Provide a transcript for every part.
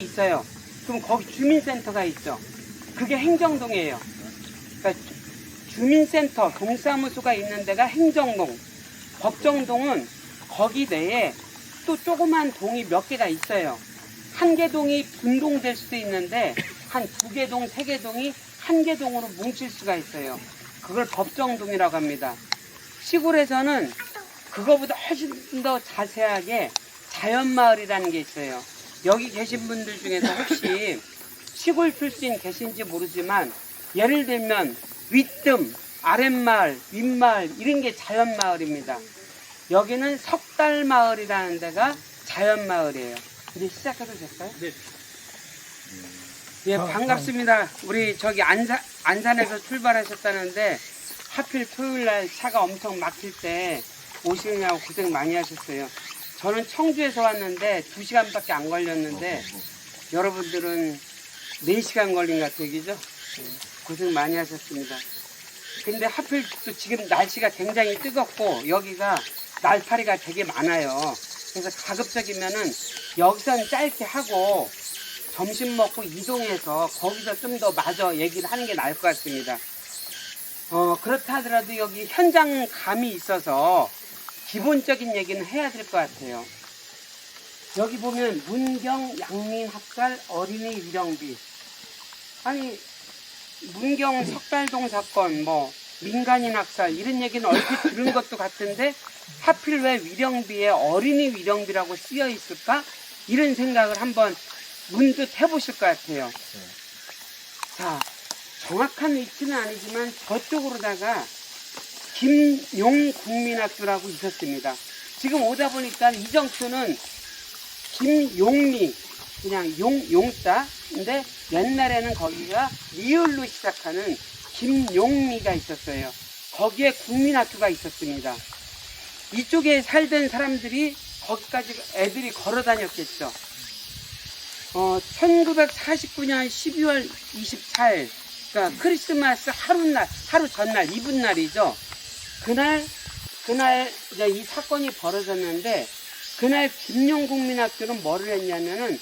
있어요. 그럼 거기 주민센터가 있죠. 그게 행정동이에요. 그러니까 주민센터, 동사무소가 있는 데가 행정동. 법정동은 거기 내에 또 조그만 동이 몇 개가 있어요. 한 개 동이 분동될 수도 있는데 한 두 개 동, 세 개 동이 한 개 동으로 뭉칠 수가 있어요. 그걸 법정동이라고 합니다. 시골에서는 그거보다 훨씬 더 자세하게 자연마을이라는 게 있어요. 여기 계신 분들 중에서 혹시 시골 출신 계신지 모르지만 예를 들면 윗뜸, 아랫마을, 윗마을 이런 게 자연마을입니다. 여기는 석달마을이라는 데가 자연마을이에요. 이제 시작해도 될까요? 네. 예, 반갑습니다. 우리 저기 안산에서 출발하셨다는데 하필 토요일날 차가 엄청 막힐 때 오시느냐고 고생 많이 하셨어요. 저는 청주에서 왔는데 2시간밖에 안 걸렸는데 여러분들은 4시간 걸린 것 같아요. 그죠? 고생 많이 하셨습니다. 근데 하필 또 지금 날씨가 굉장히 뜨겁고 여기가 날파리가 되게 많아요. 그래서 가급적이면은 여기선 짧게 하고 점심 먹고 이동해서 거기서 좀 더 마저 얘기를 하는 게 나을 것 같습니다. 그렇다 하더라도 여기 현장감이 있어서 기본적인 얘기는 해야 될 것 같아요. 여기 보면 문경 양민학살 어린이 위령비. 아니 문경 석달동 사건 뭐 민간인 학살 이런 얘기는 얼핏 들은 것도 같은데 하필 왜 위령비에 어린이 위령비라고 쓰여 있을까? 이런 생각을 한번 문득 해보실 것 같아요. 자, 정확한 위치는 아니지만 저쪽으로다가 김용 국민학교라고 있었습니다. 지금 오다 보니까 이정표는 김용미, 그냥 용자인데 옛날에는 거기가 리을로 시작하는 김용미가 있었어요. 거기에 국민학교가 있었습니다. 이쪽에 살던 사람들이 거기까지 애들이 걸어 다녔겠죠. 1949년 12월 24일, 그러니까 크리스마스 하루 전날, 이브날이죠. 그날 이제 이 사건이 벌어졌는데, 그날 김용국민학교는 뭐를 했냐면은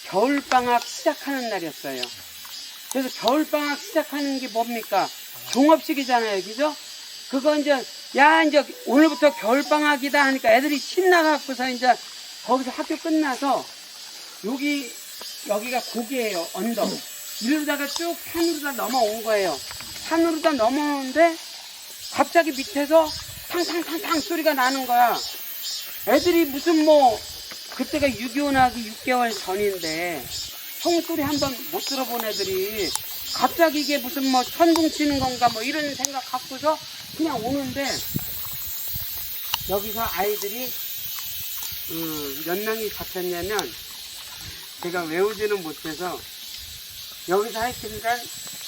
겨울방학 시작하는 날이었어요. 그래서 겨울방학 시작하는 게 뭡니까? 종업식이잖아요. 그죠? 그거 이제 오늘부터 겨울방학이다 하니까 애들이 신나갖고서 이제 거기서 학교 끝나서 여기가 고개예요. 언덕. 이러다가 쭉 산으로다 넘어온 거예요. 산으로다 넘어오는데 갑자기 밑에서 탕탕탕탕 소리가 나는 거야. 애들이 무슨 그때가 6.25 나기 6개월 전인데 총소리 한번 못 들어본 애들이 갑자기 이게 무슨 천둥 치는 건가 이런 생각 갖고서 그냥 오는데 여기서 아이들이 몇 명이 잡혔냐면 제가 외우지는 못해서 여기서 하여튼간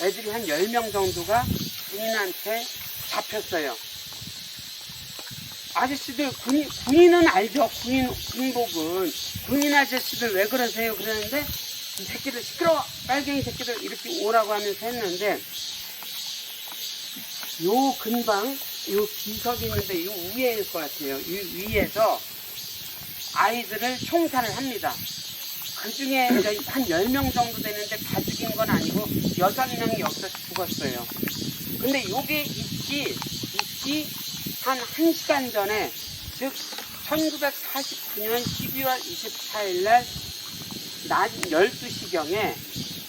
애들이 한 10명 정도가 군인한테 잡혔어요. 아저씨들 군인은 알죠. 군복은 군인 아저씨들 왜 그러세요? 그러는데 이 새끼들 시끄러워 빨갱이 새끼들 이렇게 오라고 하면서 했는데 요 근방 요 비석이 있는데 요 위에일 것 같아요. 요 위에서 아이들을 총살을 합니다. 그 중에 한 10명 정도 되는데 다 죽인 건 아니고 6명이 여기서 죽었어요. 근데 요게 있기 한 1시간 전에, 즉 1949년 12월 24일 날 낮 12시경에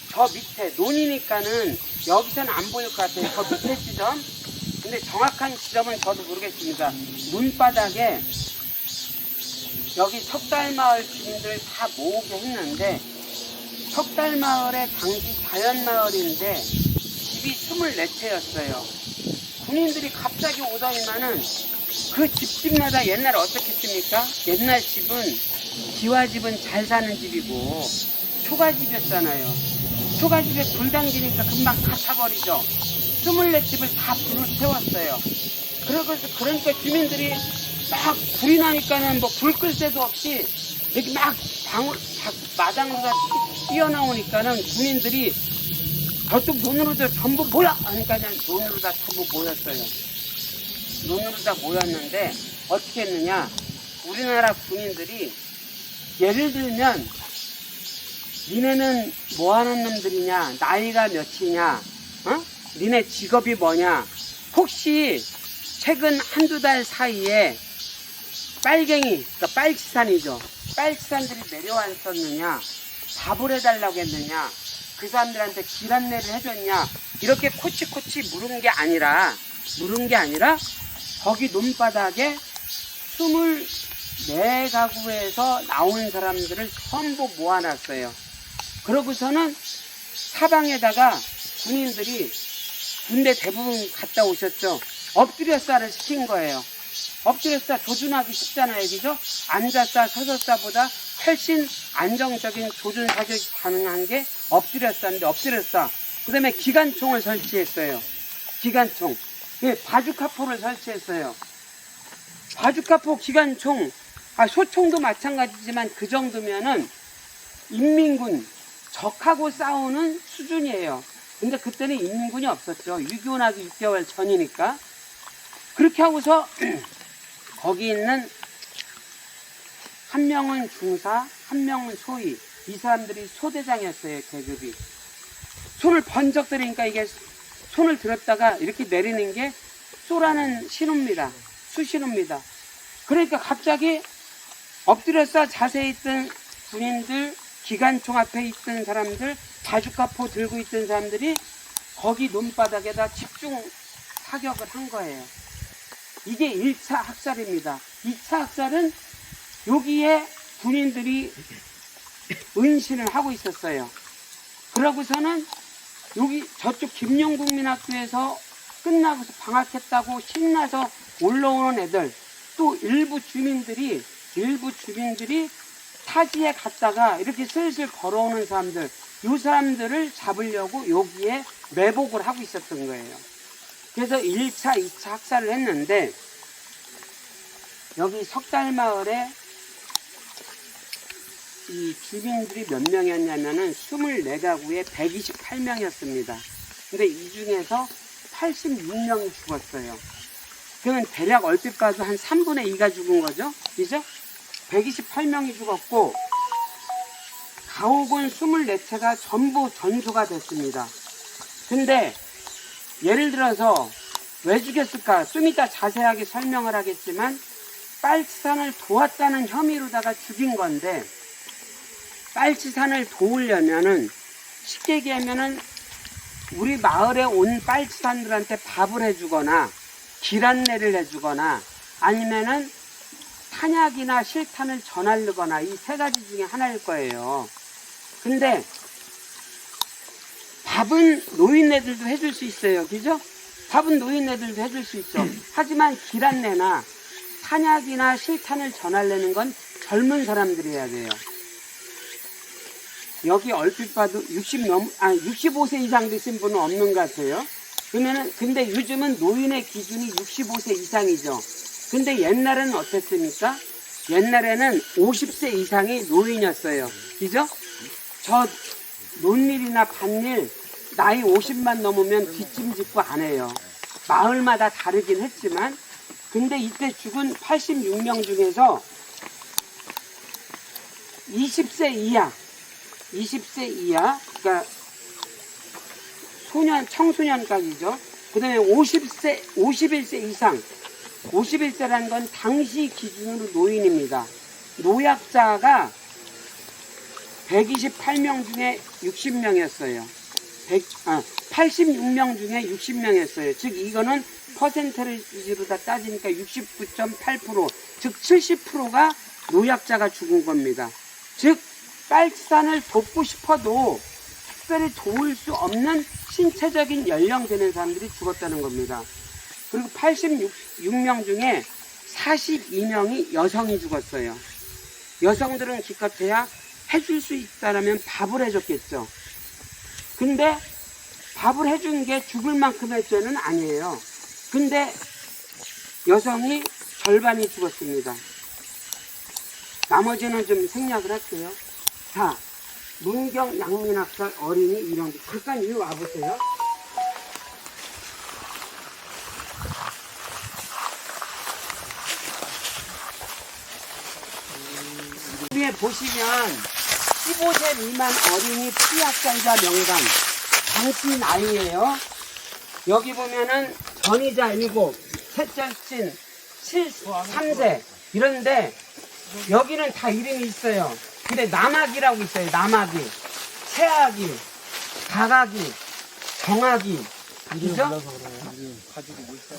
저 밑에 논이니까는 여기서는 안 보일 것 같아요. 저 밑에 지점. 근데 정확한 지점은 저도 모르겠습니다. 문바닥에 여기 석달마을 주민들 다 모으게 했는데 석달마을의 당시 자연마을인데 집이 24채였어요. 군인들이 갑자기 오더니만은 그 집집마다 옛날에 어떻게 했습니까? 옛날 집은 기와집은 잘 사는 집이고 초가집이었잖아요. 초가집에 불 당기니까 금방 다 타버리죠. 24집을 다 불을 태웠어요. 그러니까 주민들이 막 불이 나니까는 불 끌 새도 없이 여기 막 마당으로 다 뛰어나오니까는 군인들이 저쪽 논으로도 전부 모여! 하니까 그냥 논으로 다 전부 모였어요. 논으로 다 모였는데 어떻게 했느냐? 우리나라 군인들이 예를 들면 니네는 뭐하는 놈들이냐, 나이가 몇이냐, 니네 직업이 뭐냐, 혹시 최근 한두 달 사이에 빨갱이, 그러니까 빨치산이죠. 빨치산들이 내려왔었느냐, 밥을 해달라고 했느냐, 그 사람들한테 길 안내를 해줬냐, 이렇게 코치코치 물은 게 아니라 거기 논바닥에 24가구에서 나온 사람들을 전부 모아놨어요. 그러고서는 사방에다가 군인들이, 군대 대부분 갔다 오셨죠. 엎드려 싸를 시킨 거예요. 엎드려 싸 조준하기 쉽잖아요, 그죠? 앉아 싸, 서서 싸보다 훨씬 안정적인 조준 사격이 가능한 게 엎드려 싸인데, 엎드려 싸. 그 다음에 기관총을 설치했어요. 기관총. 예, 바주카포를 설치했어요. 바주카포, 기관총, 소총도 마찬가지지만 그 정도면은 인민군, 적하고 싸우는 수준이에요. 근데 그때는 인민군이 없었죠. 6.25 나기 6개월 전이니까. 그렇게 하고서 거기 있는 한 명은 중사, 한 명은 소위, 이 사람들이 소대장이었어요, 계급이. 손을 번쩍 들으니까 이게 손을 들었다가 이렇게 내리는 게 쏘라는 신호입니다. 수신호입니다. 그러니까 갑자기 엎드려서 자세히 있던 군인들, 기관총 앞에 있던 사람들, 바주카포 들고 있던 사람들이 거기 논바닥에다 집중 사격을 한 거예요. 이게 1차 학살입니다. 2차 학살은 여기에 군인들이 은신을 하고 있었어요. 그러고서는 여기 저쪽 김영국민학교에서 끝나고서 방학했다고 신나서 올라오는 애들, 또 일부 주민들이 타지에 갔다가 이렇게 슬슬 걸어오는 사람들, 이 사람들을 잡으려고 여기에 매복을 하고 있었던 거예요. 그래서 1차, 2차 학살을 했는데, 여기 석달마을에 이 주민들이 몇 명이었냐면은 24가구에 128명이었습니다. 근데 이 중에서 86명이 죽었어요. 그러면 대략 얼핏 봐도 한 3분의 2가 죽은 거죠. 그죠? 128명이 죽었고, 가옥은 24채가 전부 전소가 됐습니다. 근데 예를 들어서 왜 죽였을까? 좀 이따 자세하게 설명을 하겠지만, 빨치산을 도왔다는 혐의로다가 죽인 건데, 빨치산을 도우려면은, 쉽게 얘기하면은 우리 마을에 온 빨치산들한테 밥을 해주거나 길 안내를 해주거나 아니면은 탄약이나 실탄을 전하려거나, 이 세 가지 중에 하나일 거예요. 근데 밥은 노인네들도 해줄 수 있어요. 그죠? 밥은 노인네들도 해줄 수 있죠. 하지만 길 안내나 탄약이나 실탄을 전하려는 건 젊은 사람들이 해야 돼요. 여기 얼핏 봐도 65세 이상 되신 분은 없는 것 같아요. 근데 요즘은 노인의 기준이 65세 이상이죠. 근데 옛날에는 어땠습니까? 옛날에는 50세 이상이 노인이었어요. 그죠? 저 논일이나 밭일 나이 50만 넘으면 뒷짐짓고 안 해요. 마을마다 다르긴 했지만, 근데 이때 죽은 86명 중에서 20세 이하, 그러니까 청소년까지죠. 그 다음에 51세 이상, 51세라는 건 당시 기준으로 노인입니다. 노약자가 128명 중에 60명이었어요. 86명 중에 60명이었어요. 즉 이거는 퍼센테이지로 다 따지니까 69.8%, 즉 70%가 노약자가 죽은 겁니다. 즉 빨치산을 돕고 싶어도 특별히 도울 수 없는 신체적인 연령 되는 사람들이 죽었다는 겁니다. 그리고 86명 중에 42명이 여성이 죽었어요. 여성들은 기껏해야 해줄 수 있다면 밥을 해줬겠죠. 근데 밥을 해준 게 죽을 만큼의 죄는 아니에요. 근데 여성이 절반이 죽었습니다. 나머지는 좀 생략을 할게요. 자, 문경 양민학살 어린이 이런 게 잠깐 이리 와보세요. 위에 보시면 15세 미만 어린이 피약자이자 명단 당시 나이예요. 여기 보면은 전이자 7, 셋째친 3세 이런데 여기는 다 이름이 있어요. 근데 남아기라고 있어요. 남아기, 채아기, 박아기, 정아기, 그죠?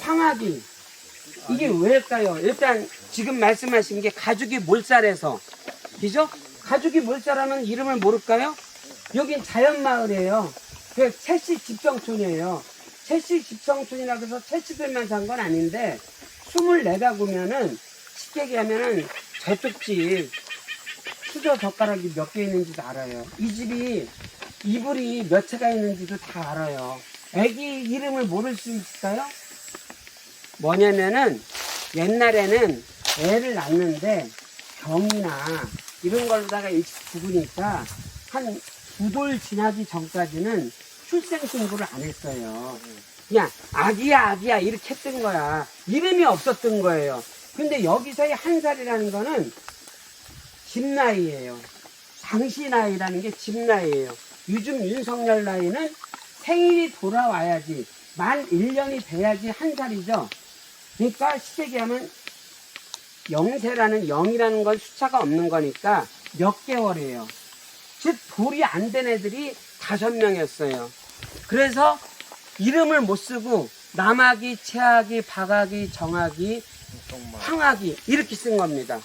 황아기. 이게 왜일까요? 일단 지금 말씀하신 게 가죽이 몰살해서, 그죠? 가죽이 몰살하면 이름을 모를까요? 여긴 자연마을이에요. 그 채씨 집성촌이에요. 채씨 집성촌이라고 해서 채씨들만 산 건 아닌데 24가구면은 쉽게 얘기하면은 저쪽 집 수저 젓가락이 몇 개 있는지도 알아요. 이 집이 이불이 몇 채가 있는지도 다 알아요. 애기 이름을 모를 수 있을까요? 뭐냐면은 옛날에는 애를 낳는데 병이나 이런 걸로다가 일찍 죽으니까 한 2돌 지나기 전까지는 출생 신고를 안 했어요. 그냥 아기야 아기야 이렇게 했던 거야. 이름이 없었던 거예요. 근데 여기서의 한 살이라는 거는 집 나이예요. 당시 나이라는 게 집 나이예요. 요즘 윤석열 나이는 생일이 돌아와야지 만 1년이 돼야지 한 살이죠. 그러니까 쉽게 얘기하면 영세라는 0이라는 건 숫자가 없는 거니까 몇 개월이에요. 즉 돌이 안 된 애들이 5명이었어요. 그래서 이름을 못 쓰고 남아기, 채아기, 박아기, 정아기, 황아기 이렇게 쓴 겁니다.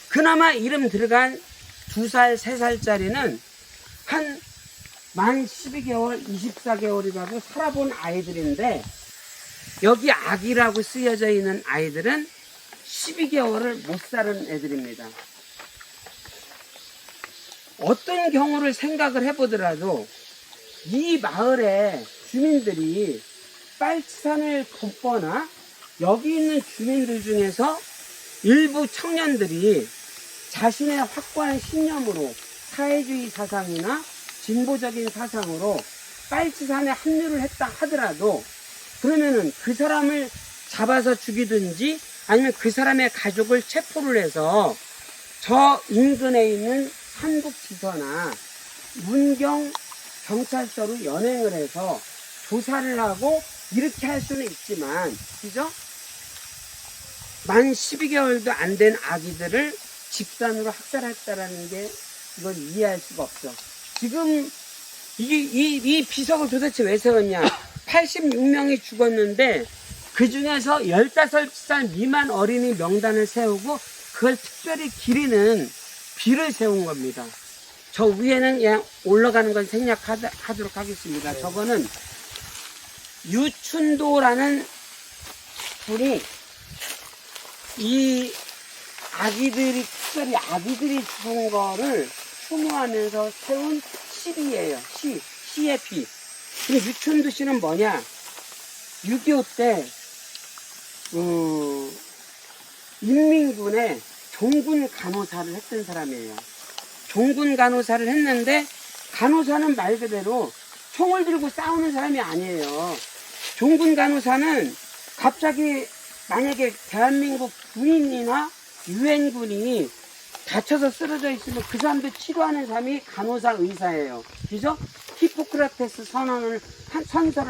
그나마 이름 들어간 2살, 3살짜리는 한 만 12개월, 24개월이라고 살아본 아이들인데 여기 아기라고 쓰여져 있는 아이들은 12개월을 못 살은 애들입니다. 어떤 경우를 생각을 해보더라도 이 마을의 주민들이 빨치산을 걷거나 여기 있는 주민들 중에서 일부 청년들이 자신의 확고한 신념으로 사회주의 사상이나 진보적인 사상으로 빨치산에 합류를 했다 하더라도 그러면은 그 사람을 잡아서 죽이든지 아니면 그 사람의 가족을 체포를 해서 저 인근에 있는 한국지서나 문경 경찰서로 연행을 해서 조사를 하고 이렇게 할 수는 있지만, 그죠? 만 12개월도 안 된 아기들을 집단으로 학살했다라는 게 이건 이해할 수가 없죠. 지금 이 비석을 도대체 왜 세웠냐? 86명이 죽었는데 그 중에서 15살 미만 어린이 명단을 세우고 그걸 특별히 기리는 비를 세운 겁니다. 저 위에는 그냥 올라가는 건 생략하도록 하겠습니다. 네. 저거는 유춘도라는 분이 이 아기들이 특별히 아기들이 죽은 거를 추모하면서 세운 시비예요. 시의 비. 근데 유춘도 씨는 뭐냐? 6.25 때 인민군의 종군 간호사를 했던 사람이에요. 종군 간호사를 했는데 간호사는 말 그대로 총을 들고 싸우는 사람이 아니에요. 종군 간호사는 갑자기 만약에 대한민국 군인이나 유엔군이 다쳐서 쓰러져 있으면 그 사람들 치료하는 사람이 간호사 의사예요. 그죠? 히포크라테스 선서를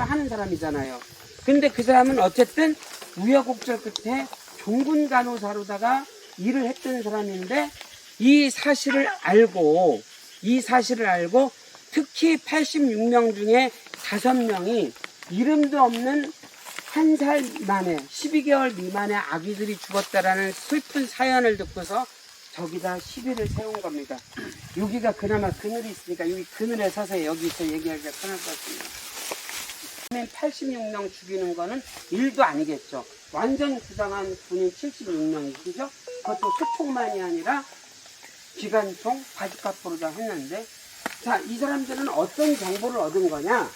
하는 사람이잖아요. 근데 그 사람은 어쨌든 우여곡절 끝에 종군 간호사로다가 일을 했던 사람인데 이 사실을 알고 특히 86명 중에 5명이 이름도 없는 한 살 만에 12개월 미만의 아기들이 죽었다라는 슬픈 사연을 듣고서 저기다 시비를 세운 겁니다. 여기가 그나마 그늘이 있으니까 여기 그늘에 서서 여기서 얘기하기가 편할 것 같습니다. 86명 죽이는 거는 일도 아니겠죠. 완전 부당한 군인 76명이죠. 그것도 소총만이 아니라 기관총, 바주카포로도 했는데, 자, 이 사람들은 어떤 정보를 얻은 거냐?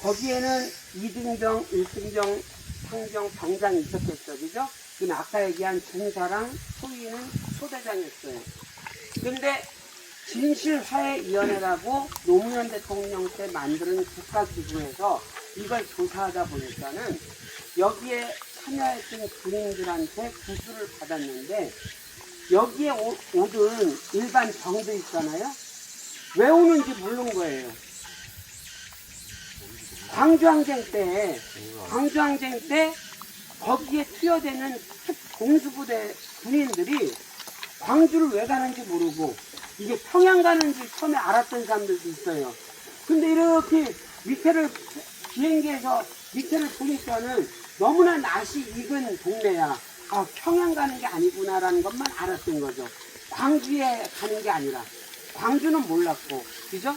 거기에는 2등병, 1등병, 상병, 병장이 있었겠죠. 그죠? 그럼 아까 얘기한 중사랑 소위는 소대장이었어요. 근데 진실화해위원회라고 노무현 대통령 때 만드는 국가기구에서 이걸 조사하다 보니까는 여기에 참여했던 군인들한테 구술을 받았는데 여기에 오든 일반 병도 있잖아요. 왜 오는지 모르는 거예요. 광주항쟁 때 거기에 투여되는 공수부대 군인들이 광주를 왜 가는지 모르고 이게 평양 가는 줄 처음에 알았던 사람들도 있어요. 근데 이렇게 밑에를 비행기에서 밑에를 보니까는 너무나 낯이 익은 동네야. 아, 평양 가는 게 아니구나라는 것만 알았던 거죠. 광주에 가는 게 아니라. 광주는 몰랐고, 그죠?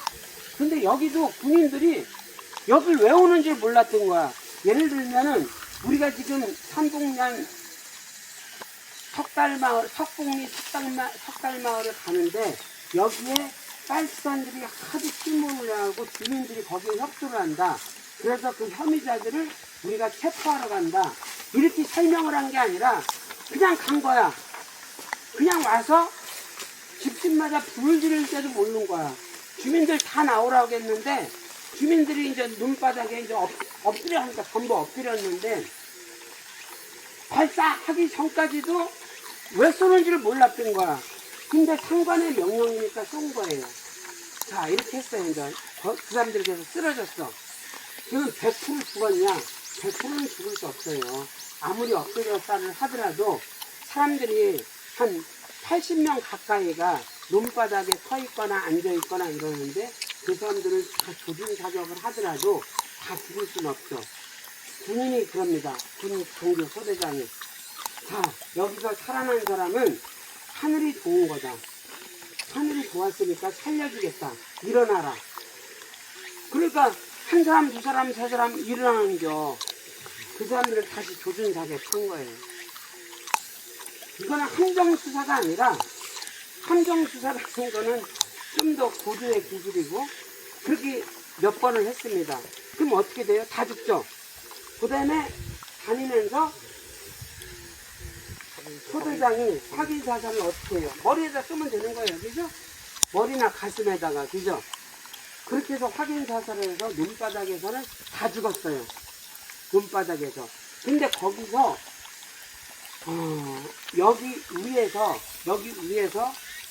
근데 여기도 군인들이 여길 왜 오는지 몰랐던 거야. 예를 들면은 우리가 지금 산곡면 석달마을, 석곡리 석달마을을 가는데 여기에 빨치산들이 하도 침몰을 하고 주민들이 거기에 협조를 한다. 그래서 그 혐의자들을 우리가 체포하러 간다. 이렇게 설명을 한 게 아니라 그냥 간 거야. 그냥 와서 집집마다 불을 지를 때도 모르는 거야. 주민들 다 나오라고 했는데 주민들이 이제 눈바닥에 이제 엎드려 하니까 전부 엎드렸는데 발사하기 전까지도 왜 쏘는지를 몰랐던 거야. 근데 상관의 명령이니까 쏜 거예요. 자, 이렇게 했어요. 이제 그 사람들이 계속 쓰러졌어. 그럼 100% 죽었냐? 100%는 죽을 수 없어요. 아무리 엎드려 싸를 하더라도 사람들이 한 80명 가까이가 눈바닥에 서 있거나 앉아 있거나 이러는데 그 사람들은 다 조준 사격을 하더라도 다 죽을 수는 없죠. 군인이 그럽니다. 군 장교 소대장이. 자, 여기서 살아난 사람은 하늘이 좋은 거다. 하늘이 좋았으니까 살려주겠다. 일어나라. 그러니까 한 사람, 두 사람, 세 사람 일어나는겨. 그 사람들을 다시 조준 사격한 거예요. 이거는 함정수사가 아니라 함정수사라는 거는 좀 더 고도의 기술이고 그렇게 몇 번을 했습니다. 그럼 어떻게 돼요? 다 죽죠. 그 다음에 다니면서 소대장이 확인사살을 어떻게 해요? 머리에다 쏘면 되는 거예요. 그죠? 머리나 가슴에다가. 그죠? 그렇게 해서 확인사살을 해서 눈바닥에서는 다 죽었어요. 눈바닥에서. 근데 거기서 여기 위에서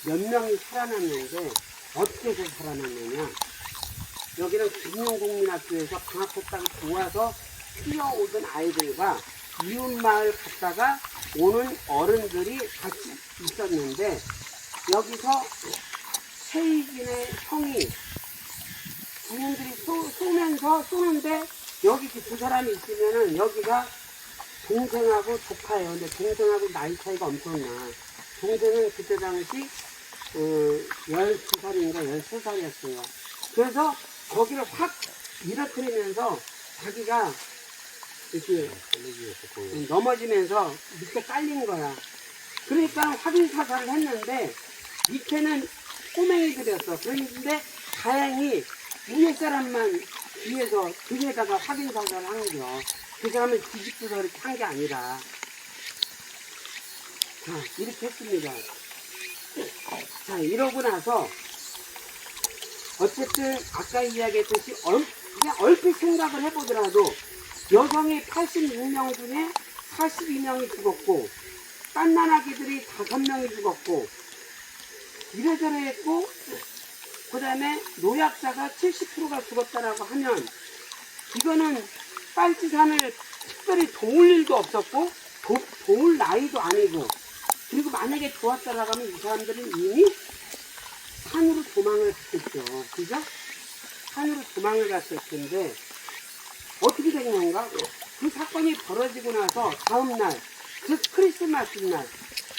몇 명이 살아났는데 어떻게 해서 살아났느냐. 여기는 금융국민학교에서 방학했다고 도와서 뛰어오던 아이들과 이웃마을 갔다가 오는 어른들이 같이 있었는데 여기서 최희진의 형이 군인들이 쏘면서 쏘는데 여기 두 사람이 있으면은 여기가 동생하고 조카예요. 근데 동생하고 나이 차이가 엄청나. 동생은 그때 당시 12살인가 13살이었어요. 그래서 거기를 확 밀어뜨리면서 자기가 이렇게 넘어지면서 밑에 깔린 거야. 그러니까 확인 사살을 했는데 밑에는 꼬맹이들이었어. 그런데 다행히 위에 사람만 뒤에서 등에다가 확인 사살을 한 거야. 그 사람은 뒤집고서 이렇게 한 게 아니라. 자, 이렇게 했습니다. 자, 이러고 나서 어쨌든 아까 이야기했듯이 그냥 얼핏 생각을 해보더라도 여성이 86명 중에 42명이 죽었고 깐난아기들이 5명이 죽었고 이래저래 했고 그 다음에 노약자가 70%가 죽었다라고 하면 이거는 빨치산을 특별히 도울 일도 없었고 도울 나이도 아니고 그리고 만약에 좋았다라고 하면 이 사람들은 이미 산으로 도망을 갔겠죠. 그죠? 산으로 도망을 갔을 텐데 어떻게 된 건가? 그 사건이 벌어지고 나서 다음날 그 크리스마스 날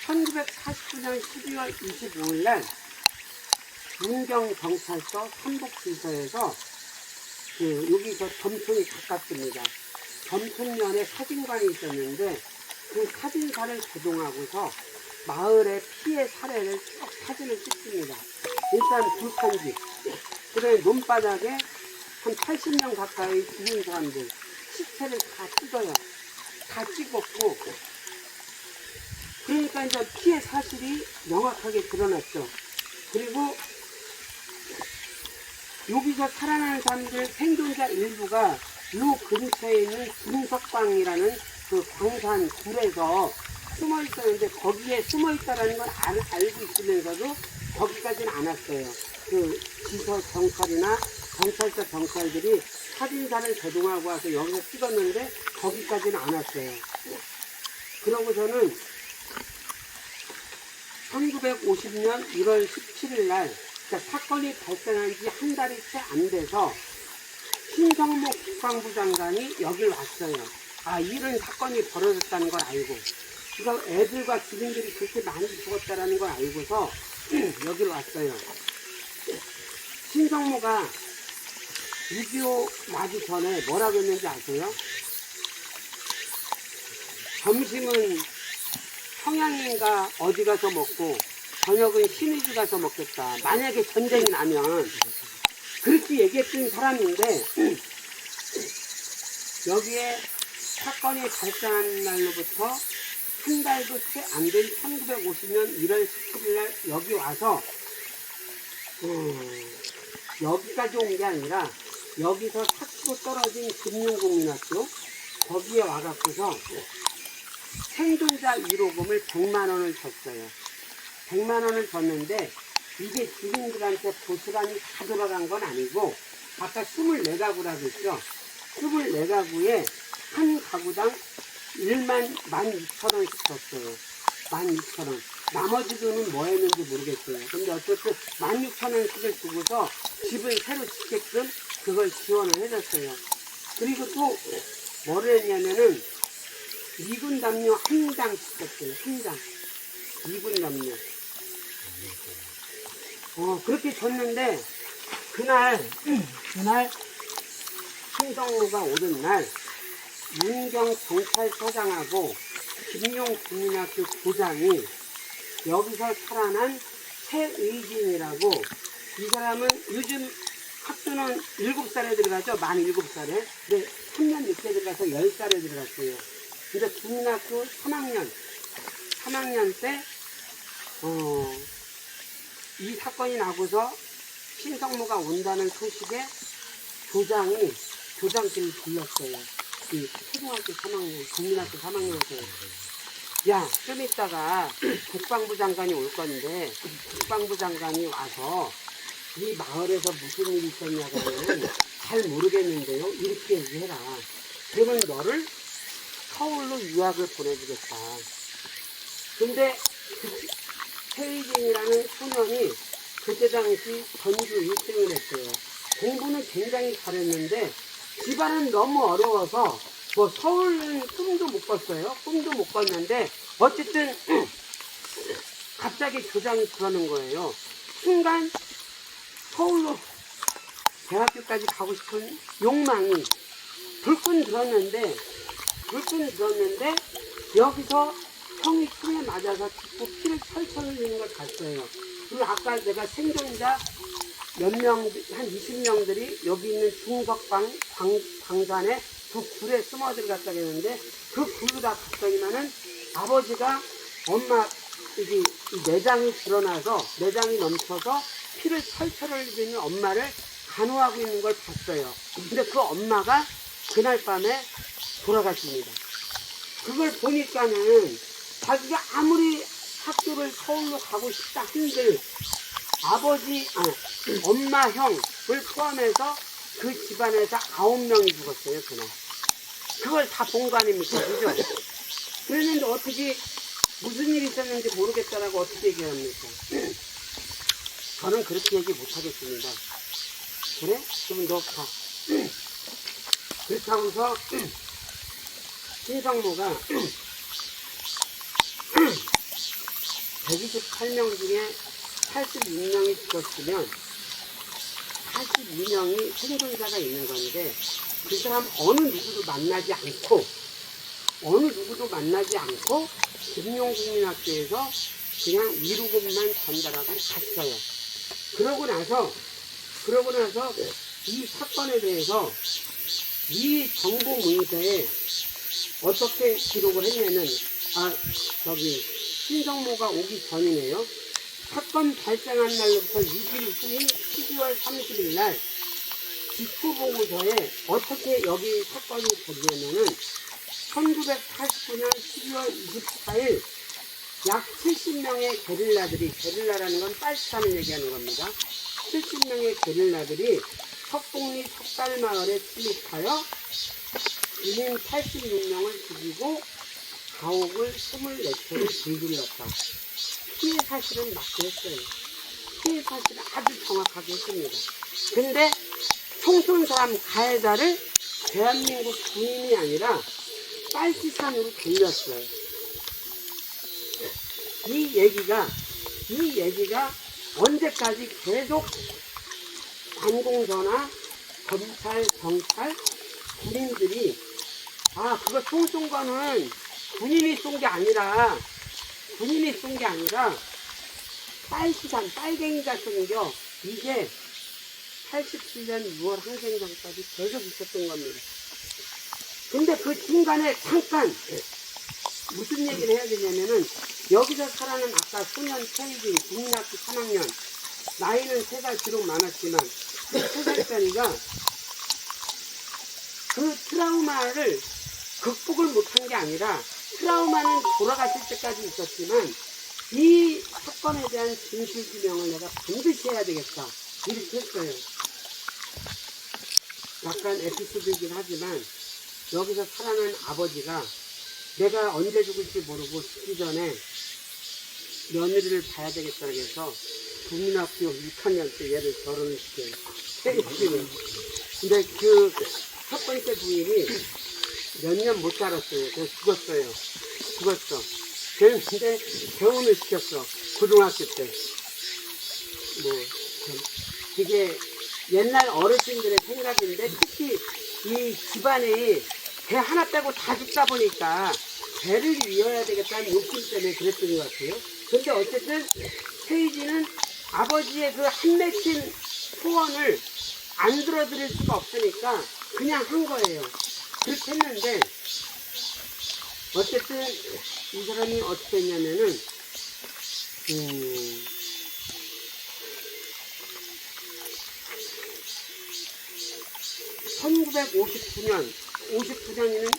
1949년 12월 25일 날 문경경찰서 삼복지서에서 여기서 점촌이 가깝습니다. 점촌면에 사진관이 있었는데 그 사진사를 조동하고서 마을의 피해 사례를 쭉 사진을 찍습니다. 일단 불판집, 그 다음에 논바닥에 한 80명 가까이 죽은 사람들 시체를 다 찍어요. 다 찍었고 그러니까 이제 피해 사실이 명확하게 드러났죠. 그리고 여기서 살아난 사람들 생존자 일부가 요 근처에 있는 김석방이라는 그 광산 굴에서 숨어 있었는데 거기에 숨어 있다라는 걸 알고 있으면서도 거기까지는 안 왔어요. 그 지서 경찰이나 경찰서 경찰들이 사진사를 대동하고 와서 여기서 찍었는데 거기까지는 안 왔어요. 그러고서는 1950년 1월 17일 날 그러니까 사건이 발생한 지 한 달이 채 안 돼서 신성모 국방부 장관이 여길 왔어요. 아, 이런 사건이 벌어졌다는 걸 알고. 그러니까 애들과 주민들이 그렇게 많이 죽었다는 걸 알고서 여기로 왔어요. 신성모가 6.25 나기 전에 뭐라고 했는지 아세요? 점심은 평양인가 어디 가서 먹고 저녁은 신의주 가서 먹겠다. 만약에 전쟁이 나면 그렇게 얘기했던 사람인데 여기에 사건이 발생한 날로부터 한 달도 채 안 된 1950년 1월 17일 날 여기 와서 여기까지 온 게 아니라 여기서 4km 떨어진 금융국민학교 거기에 와갖고서 생존자 위로금을 100만 원을 줬어요. 100만 원을 줬는데 이게 주민들한테 보수관이 다 돌아간 건 아니고 아까 24가구라고 했죠. 24가구에 한 가구당 12,000원씩 줬어요. 12,000원. 나머지 돈은 뭐 했는지 모르겠어요. 근데 어쨌든 16,000원씩을 주고서 집을 새로 짓게끔 그걸 지원을 해줬어요. 그리고 또 뭐를 했냐면은 2군 담요 한 장씩 줬어요. 한 장. 2군 담요. 그렇게 줬는데 그날 신성모가 오는 날 윤경 경찰서장하고 김용 국민학교 고장이 여기서 살아난 최의진이라고 이 사람은 요즘 학교는 7살에 들어가죠. 만 7살에. 근데 3년 늦게 들어가서 10살에 들어갔어요. 근데 국민학교 3학년 때 이 사건이 나고서 신성모가 온다는 소식에 교장이 교장들을 불렀어요. 이 초등학교 3학년, 국민학교 3학년에서 야, 좀 이따가 국방부 장관이 올 건데 국방부 장관이 와서 이 마을에서 무슨 일이 있었냐고 하면 잘 모르겠는데요. 이렇게 얘기해라. 그러면 너를 서울로 유학을 보내주겠다. 근데 최의진이라는 소년이 그때 당시 전주 1등을 했어요. 공부는 굉장히 잘했는데 집안은 너무 어려워서 뭐 서울은 꿈도 못 꿨어요. 꿈도 못 꿨는데 어쨌든 갑자기 교장이 그러는 거예요. 순간 서울로 대학교까지 가고 싶은 욕망이 불끈 들었는데 여기서 형이 총에 맞아서 죽고 피를 철철 흘리는 걸 봤어요. 그리고 아까 내가 생존자 몇 명, 한 20명들이 여기 있는 중석방, 방산에 그 굴에 숨어 들어갔다고 했는데 그 굴로 다 갔더니만은 아버지가 엄마, 이 내장이 드러나서, 내장이 넘쳐서 피를 철철 흘리는 엄마를 간호하고 있는 걸 봤어요. 근데 그 엄마가 그날 밤에 돌아갔습니다. 그걸 보니까는 자기가 아무리 학교를 서울로 가고 싶다 한들 엄마, 형을 포함해서 그 집안에서 9명이 죽었어요, 그날. 그걸 다 본 거 아닙니까, 그죠? 그랬는데 어떻게, 무슨 일이 있었는지 모르겠다라고 어떻게 얘기합니까? 저는 그렇게 얘기 못 하겠습니다. 그래? 그럼 너 가. 그렇다고서 신성모가 128명 중에 86명이 죽었으면 42명이 생존자가 있는 건데 그 사람 어느 누구도 만나지 않고 금용국민학교에서 그냥 위로금만 전달하고 갔어요. 그러고 나서 이 사건에 대해서 이 정보 문서에 어떻게 기록을 했냐면 신성모가 오기 전이네요. 사건 발생한 날로부터 6일 후인 12월 30일 날 직후보고서에 어떻게 여기 사건이 되냐면은 1989년 12월 24일 약 70명의 게릴라라는 건 빨치산을 얘기하는 겁니다. 70명의 게릴라들이 석곡리 석달마을에 침입하여 주민 86명을 죽이고 가옥을 24채를 불질렀다. 피해 사실은 맞게 했어요. 피해 사실은 아주 정확하게 했습니다. 근데 총 쏜 사람 가해자를 대한민국 군인이 아니라 빨치산으로 돌렸어요. 이 얘기가 언제까지 계속 관공서나 검찰, 경찰, 군인들이 그거 총 쏜 거는 군인이 쏜 게 아니라 빨치산, 빨갱이가 쏜겨. 이게 87년 6월 항쟁전까지 계속 있었던 겁니다. 근데 그 중간에 잠깐 무슨 얘기를 해야 되냐면은 여기서 살아는 아까 소년 최희진 국민학교 3학년 나이는 3살 비록 많았지만 그 3살짜리가 그 트라우마를 극복을 못한 게 아니라 트라우마는 돌아가실 때까지 있었지만 이 사건에 대한 진실규명을 내가 반드시 해야 되겠다 이렇게 했어요. 약간 에피소드이긴 하지만 여기서 살아난 아버지가 내가 언제 죽을지 모르고 죽기 전에 며느리를 봐야 되겠다고 해서 국민학교 6학년 때 얘를 결혼을 시켜요. 근데 그 첫 번째 부인이 몇 년 못 살았어요. 그래서 죽었어. 그런데 결혼을 시켰어. 고등학교 때. 되게 옛날 어르신들의 생각인데 특히 이 집안이 배 하나 빼고 다 죽다 보니까 배를 이어야 되겠다는 욕심 때문에 그랬던 것 같아요. 근데 어쨌든 최희진은 아버지의 그 한 맺힌 소원을 안 들어드릴 수가 없으니까 그냥 한 거예요. 그렇게 했는데 어쨌든 이 사람이 어떻게 했냐면은 1959년이면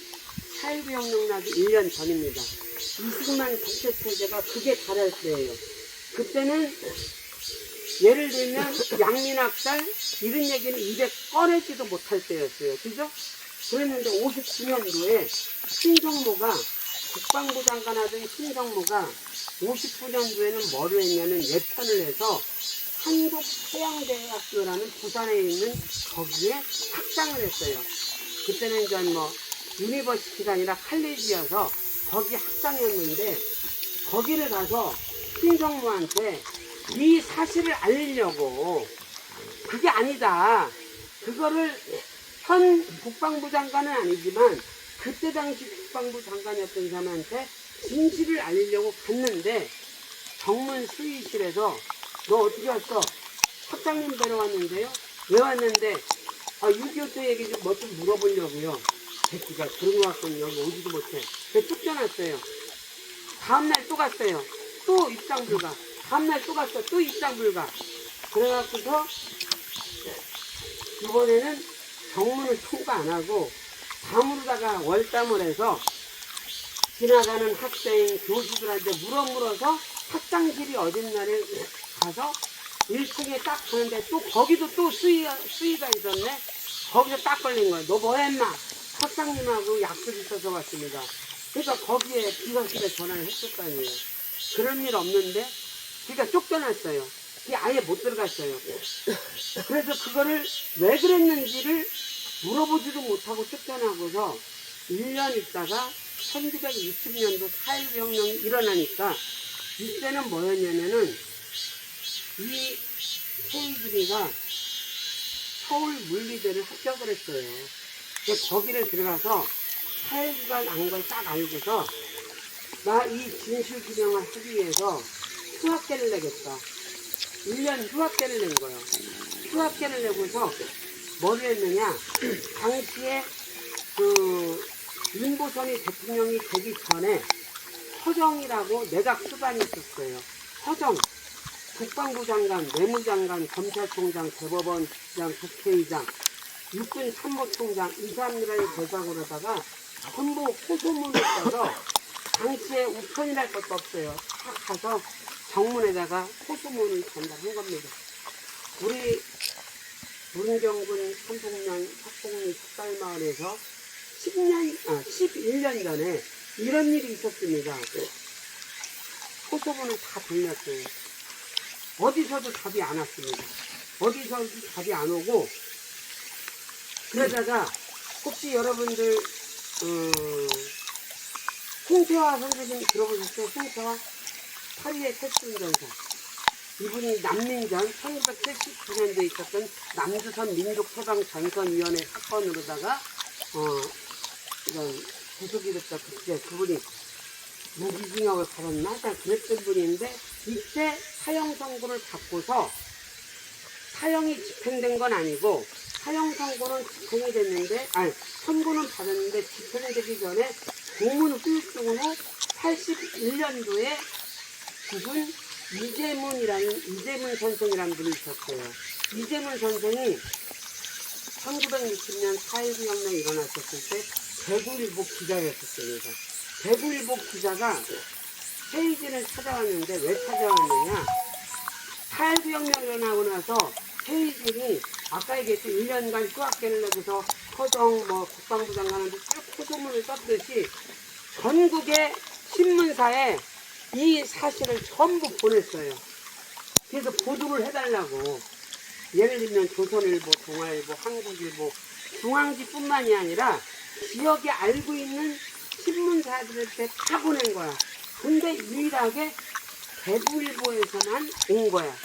4.19 혁명 나기 1년 전입니다. 이승만 독재체제가 그게 잘할 때예요. 그때는 예를 들면 양민학살 이런 얘기는 입에 꺼내지도 못할 때였어요. 그죠? 그랬는데 59년도에 신정모가 국방부 장관 하던 신정모가 59년도에는 뭐를 했냐면 예편을 해서 한국해양대학교라는 부산에 있는 거기에 학장을 했어요. 그때는 이제 유니버시티가 아니라 칼리지여서 거기 학장이었는데 거기를 가서 신정모한테 이 사실을 알리려고 그게 아니다. 그거를 현 국방부 장관은 아니지만 그때 당시 국방부 장관이었던 사람한테 진실을 알리려고 갔는데 정문 수의실에서 너 어떻게 왔어? 학장님 뵈러 왔는데요? 왜 왔는데? 6.25 때 얘기 좀 뭐 좀 물어보려고요. 새끼가 그런 거 갖고는 여기 오지도 못해. 그래서 쫓겨났어요. 다음날 또 갔어요. 또 입장 불가. 다음날 또 갔어. 또 입장 불가. 그래갖고서 이번에는 정문을 통과 안 하고 담으로다가 월담을 해서 지나가는 학생, 교수들한테 물어서 학장실이 어딨나를 가서 1층에 딱 가는데 또 거기도 또 수위가 있었네. 거기서 딱 걸린 거예요. 너 뭐 했나? 학장님하고 약속 있어서 왔습니다. 그러니까 거기에 비서실에 전화를 했을 거 아니에요. 그런 일 없는데 그러니까 쫓겨났어요. 아예 못 들어갔어요. 그래서 그거를 왜 그랬는지를 물어보지도 못하고 쫓겨나고서 1년 있다가 1960년도 4.19 혁명이 일어나니까 이때는 뭐였냐면은 이 최희진이가 서울 물리대를 합격을 했어요. 그래서 거기를 들어가서 4.19가 난 걸 딱 알고서 나 이 진실 규명을 하기 위해서 휴학계를 내겠다. 1년 휴학계를 낸 거예요. 휴학계를 내고서 뭘 했느냐, 당시에 윤보선이 대통령이 되기 전에 허정이라고 내각 수반이 있었어요. 허정, 국방부 장관, 내무장관, 검찰총장, 대법원장, 국회의장, 육군 참모총장 이 사람들의 대상으로다가 전부 호소문을 써서 당시에 우편이랄 것도 없어요. 다 가서 정문에다가 호소문을 전달한 겁니다. 우리 문경군 삼북면 석봉리 석달마을에서 11년 전에 이런 일이 있었습니다. 호소문을 다 돌렸어요. 어디서도 답이 안 왔습니다. 어디서도 답이 안 오고, 그러다가 혹시 여러분들 홍태화 선생님 들어보셨어요? 홍태화? 파리의 택시운전사. 이분이 남민전 1979년도에 있었던 남조선 민족해방전선위원회 사건으로다가 이런 구속이 됐다. 그때 그분이 무기징역을 받았나? 하여튼 그랬던 분인데, 이때 사형 선고를 받고서 사형이 집행된 건 아니고, 사형 선고는 집행이 됐는데, 선고는 받았는데 집행이 되기 전에 고문 후유증으로 81년도에 죽은 이재문 선생이라는 분이 있었어요. 이재문 선생이 1960년 4.19 혁명이 일어났었을 때 대구일보 기자였었습니다. 대구일보 기자가 세이진을 찾아왔는데 왜 찾아왔느냐? 4.19 혁명이 일어나고 나서 세이진이 아까 얘기했듯이 1년간 휴학계를 내고서 허정 국방부 장관한테 쭉 호소문을 썼듯이 전국의 신문사에 이 사실을 전부 보냈어요. 그래서 보도를 해달라고. 예를 들면 조선일보, 동아일보, 한국일보, 중앙지뿐만이 아니라 지역에 알고 있는 신문사들한테 다 보낸 거야. 근데 유일하게 대구일보에서만 온 거야.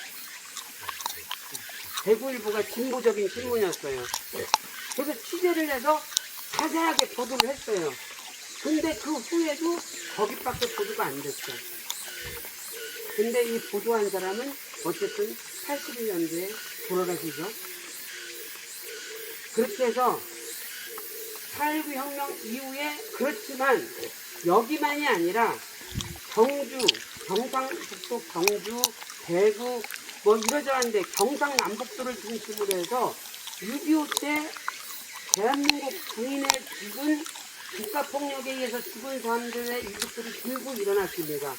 대구일보가 진보적인 신문이었어요. 그래서 취재를 해서 자세하게 보도를 했어요. 근데 그 후에도 거기밖에 보도가 안 됐어. 근데 이 보도한 사람은 어쨌든 81년도에 돌아가시죠. 그렇게 해서 4.19 혁명 이후에, 그렇지만 여기만이 아니라 경주, 경상북도 경주, 대구 이러저러한데 경상남북도를 중심으로 해서 6.25 때 대한민국 군인의 죽은 국가폭력에 의해서 죽은 사람들의 유족들이 들고 일어났습니다.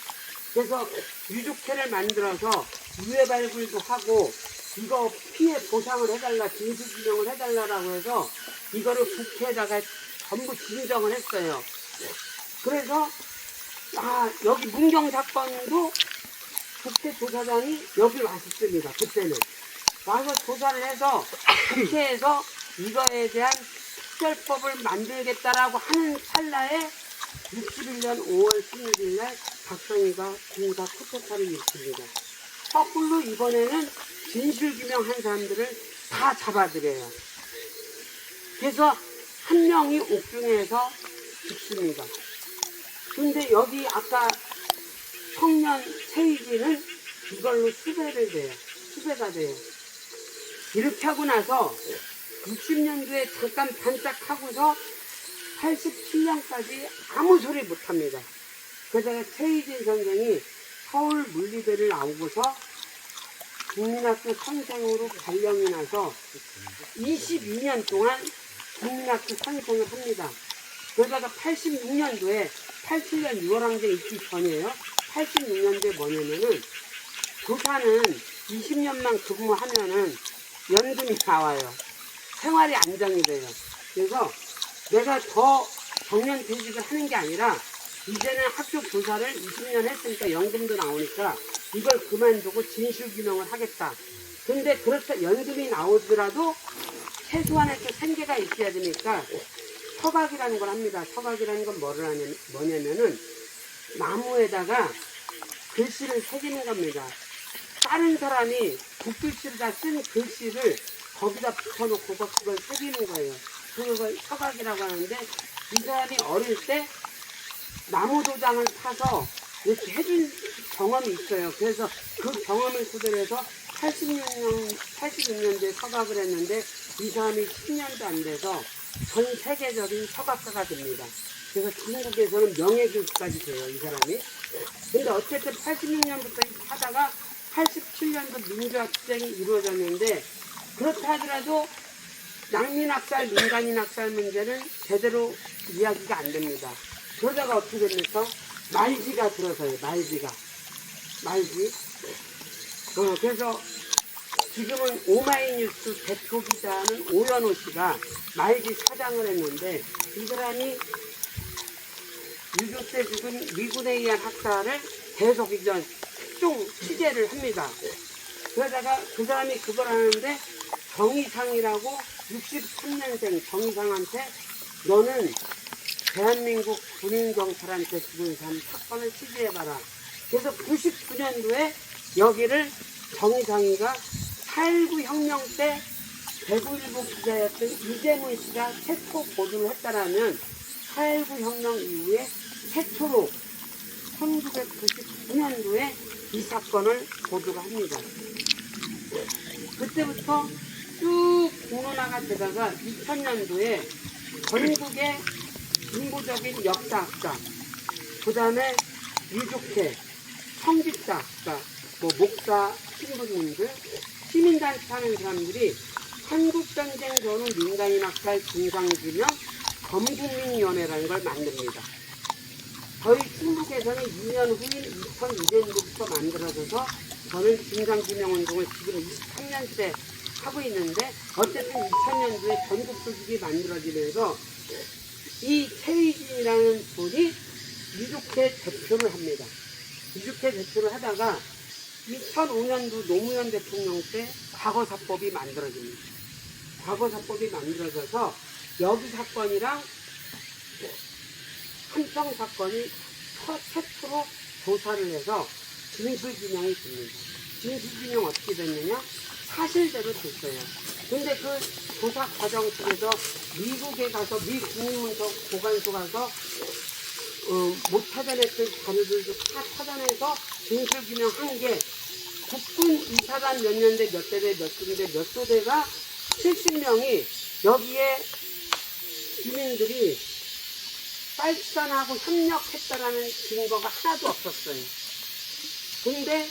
그래서 유족회를 만들어서 유해 발굴도 하고 이거 피해 보상을 해달라, 진실규명을 해달라고 해서 이거를 국회에다가 전부 진정을 했어요. 그래서 여기 문경 사건도 국회 조사장이 여기 왔었습니다. 그때는 와서 조사를 해서 국회에서 이거에 대한 특별법을 만들겠다라고 하는 찰나에 61년 5월 16일 날 박정희가 군사 쿠데타를 일으킵니다. 거꾸로 이번에는 진실규명한 사람들을 다 잡아들여요. 그래서 한 명이 옥중에서 죽습니다. 근데 여기 아까 청년 세이지는 이걸로 수배가 돼요. 이렇게 하고 나서 60년도에 잠깐 반짝하고서 87년까지 아무 소리 못합니다. 그러다가 최희진 선생이 서울 물리대를 나오고서 국민학교 선생으로 발령이 나서 22년 동안 국민학교 선생을 합니다. 그러다가 86년도에 87년 6월항쟁 있기 전이에요. 86년도에 뭐냐면은 교사는 20년만 근무하면은 연금이 나와요. 생활이 안정이 돼요. 그래서 내가 더 정년퇴직을 하는 게 아니라 이제는 학교 교사를 20년 했으니까 연금도 나오니까 이걸 그만두고 진실규명을 하겠다. 근데 그렇게 연금이 나오더라도 최소한의 또 생계가 있어야 되니까 서각이라는 걸 합니다. 서각이라는 건 뭐냐면은 나무에다가 글씨를 새기는 겁니다. 다른 사람이 붓글씨로다 쓴 글씨를 거기다 붙여놓고 그걸 새기는 거예요. 그걸 서각이라고 하는데, 이 사람이 어릴 때 나무 도장을 파서 이렇게 해준 경험이 있어요. 그래서 그 경험을 토대로 해서 86년도에 서각을 했는데 이 사람이 10년도 안 돼서 전 세계적인 서각가가 됩니다. 그래서 중국에서는 명예교수까지 돼요, 이 사람이. 근데 어쨌든 86년부터 하다가 87년도 민주학쟁이 이루어졌는데, 그렇다 하더라도 난민학살, 민간인 학살 문제는 제대로 이야기가 안 됩니다. 그러다가 어떻게 됩니까? 말지가 들어서요. 말지. 그래서 지금은 오마이뉴스 대표 기자는 오연호 씨가 말지 사장을 했는데 이 사람이 유교 때 죽은 미군에 의한 학살을 계속 이제 쭉 취재를 합니다. 그러다가 그 사람이 그걸 하는데 정의상이라고 63년생 정의상한테 너는 대한민국 군인경찰한테 죽은 사람 사건을 취재해봐라. 그래서 99년도에 여기를 정의상이가 8.19 혁명 때 대구일보 기자였던 이재문 씨가 최초 보도를 했다라면 8.19 혁명 이후에 최초로 1999년도에 이 사건을 보도가 합니다. 그때부터 쭉 공론화가 되다가 2000년도에 전국의 중고적인 역사학자, 그 다음에 유족회, 성직사학자, 목사, 신부님들, 시민단체 하는 사람들이 한국전쟁 전후 민간인 학살 진상규명 전국민위원회라는 걸 만듭니다. 저희 충북에서는 2년 후인 2002년도부터 만들어져서 저는 진상규명운동을 지금 23년째 하고 있는데 어쨌든 2000년도에 전국 조직이 만들어지면서 이 최의진이라는 분이 유족회 대표를 합니다. 유족회 대표를 하다가 2005년도 노무현 대통령 때 과거사법이 만들어집니다. 과거사법이 만들어져서 여기 사건이랑 한평 사건이 최초로 조사를 해서 진술규명이 됩니다. 진술규명 어떻게 됐느냐? 사실대로 됐어요. 근데 그 조사 과정 속에서 미국에 가서 미 국립문서 보관소 가서 못 찾아냈던 자료들도 다 찾아내서 진술규명한 게 국군 이사단 몇 년대 몇 대대 몇 군데 몇 소대가 70명이 여기에 주민들이 빨산하고 협력했다라는 증거가 하나도 없었어요. 근데